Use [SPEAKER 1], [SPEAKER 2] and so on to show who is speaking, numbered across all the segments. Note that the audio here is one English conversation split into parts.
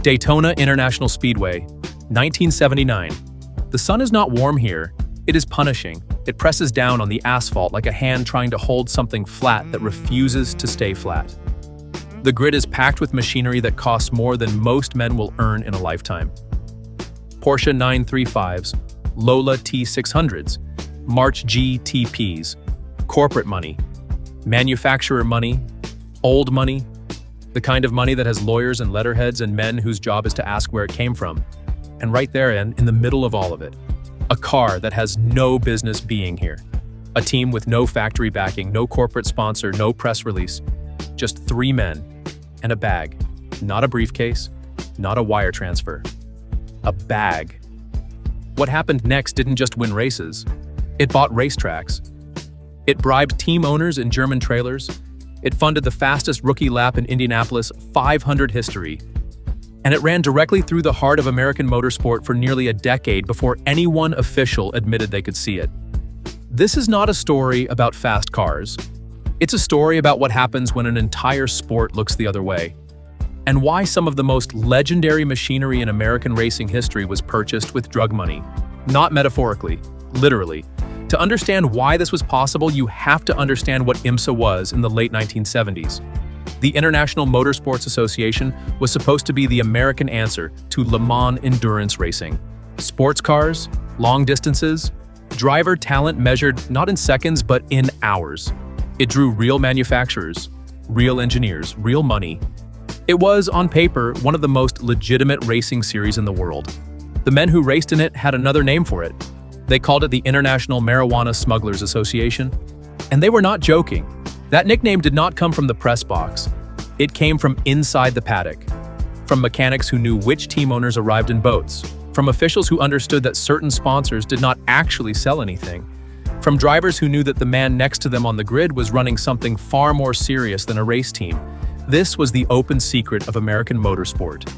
[SPEAKER 1] Daytona International Speedway, 1979. The sun is not warm here, it is punishing. It presses down on the asphalt like a hand trying to hold something flat that refuses to stay flat. The grid is packed with machinery that costs more than most men will earn in a lifetime. Porsche 935s, Lola T600s, March GTPs, corporate money, manufacturer money, old money, the kind of money that has lawyers and letterheads and men whose job is to ask where it came from. And right there in the middle of all of it, a car that has no business being here. A team with no factory backing, no corporate sponsor, no press release. Just 3 men and a bag. Not a briefcase, not a wire transfer. A bag. What happened next didn't just win races. It bought racetracks. It bribed team owners in German trailers. It funded the fastest rookie lap in Indianapolis 500 history. And it ran directly through the heart of American motorsport for nearly a decade before anyone official admitted they could see it. This is not a story about fast cars. It's a story about what happens when an entire sport looks the other way, and why some of the most legendary machinery in American racing history was purchased with drug money. Not metaphorically, literally. To understand why this was possible, you have to understand what IMSA was in the late 1970s. The International Motorsports Association was supposed to be the American answer to Le Mans endurance racing. Sports cars, long distances, driver talent measured not in seconds but in hours. It drew real manufacturers, real engineers, real money. It was, on paper, one of the most legitimate racing series in the world. The men who raced in it had another name for it. They called it the International Marijuana Smugglers Association. And they were not joking. That nickname did not come from the press box. It came from inside the paddock. From mechanics who knew which team owners arrived in boats. From officials who understood that certain sponsors did not actually sell anything. From drivers who knew that the man next to them on the grid was running something far more serious than a race team. This was the open secret of American motorsport.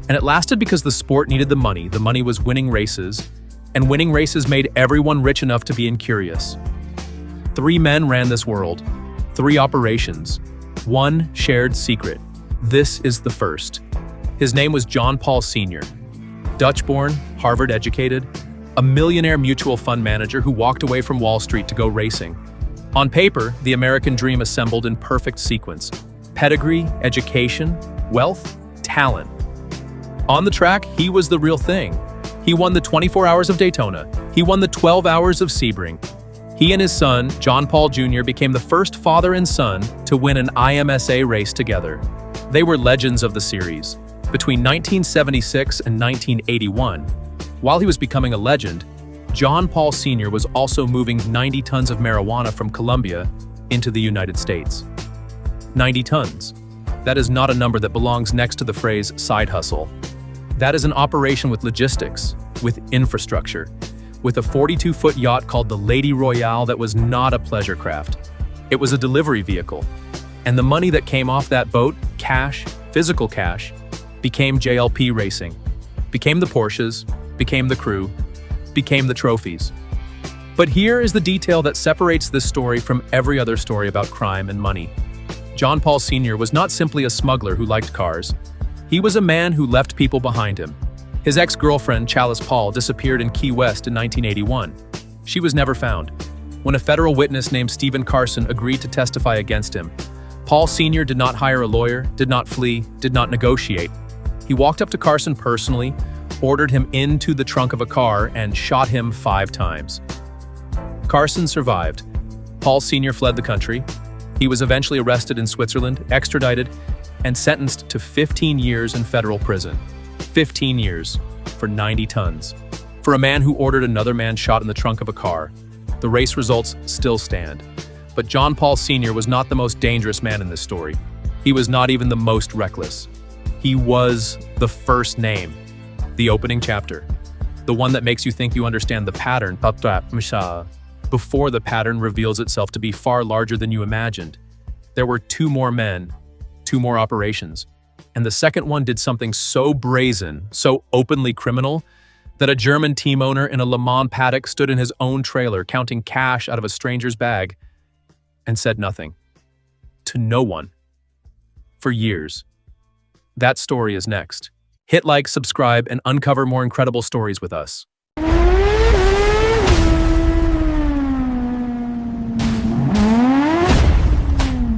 [SPEAKER 1] And it lasted because the sport needed the money. The money was winning races, and winning races made everyone rich enough to be incurious. 3 men ran this world. 3 operations. 1 shared secret. This is the first. His name was John Paul Sr. Dutch-born, Harvard-educated, a millionaire mutual fund manager who walked away from Wall Street to go racing. On paper, the American dream assembled in perfect sequence. Pedigree, education, wealth, talent. On the track, he was the real thing. He won the 24 hours of Daytona. He won the 12 hours of Sebring. He and his son, John Paul Jr., became the first father and son to win an IMSA race together. They were legends of the series. Between 1976 and 1981, while he was becoming a legend, John Paul Sr. was also moving 90 tons of marijuana from Colombia into the United States. 90 tons. That is not a number that belongs next to the phrase side hustle. That is an operation with logistics, with infrastructure, with a 42-foot yacht called the Lady Royale that was not a pleasure craft. It was a delivery vehicle. And the money that came off that boat, cash, physical cash, became JLP racing, became the Porsches, became the crew, became the trophies. But here is the detail that separates this story from every other story about crime and money. John Paul Sr. was not simply a smuggler who liked cars. He was a man who left people behind him. His ex-girlfriend, Chalice Paul, disappeared in Key West in 1981. She was never found. When a federal witness named Stephen Carson agreed to testify against him, Paul Sr. did not hire a lawyer, did not flee, did not negotiate. He walked up to Carson personally, ordered him into the trunk of a car, and shot him 5 times. Carson survived. Paul Sr. fled the country. He was eventually arrested in Switzerland, extradited, and sentenced to 15 years in federal prison. 15 years for 90 tons. For a man who ordered another man shot in the trunk of a car. The race results still stand. But John Paul Sr. was not the most dangerous man in this story. He was not even the most reckless. He was the first name, the opening chapter, the one that makes you think you understand the pattern, before the pattern reveals itself to be far larger than you imagined. There were 2 more men, 2 more operations, and the second one did something so brazen, so openly criminal, that a German team owner in a Le Mans paddock stood in his own trailer counting cash out of a stranger's bag and said nothing. To no one. For years. That story is next. Hit like, subscribe, and uncover more incredible stories with us.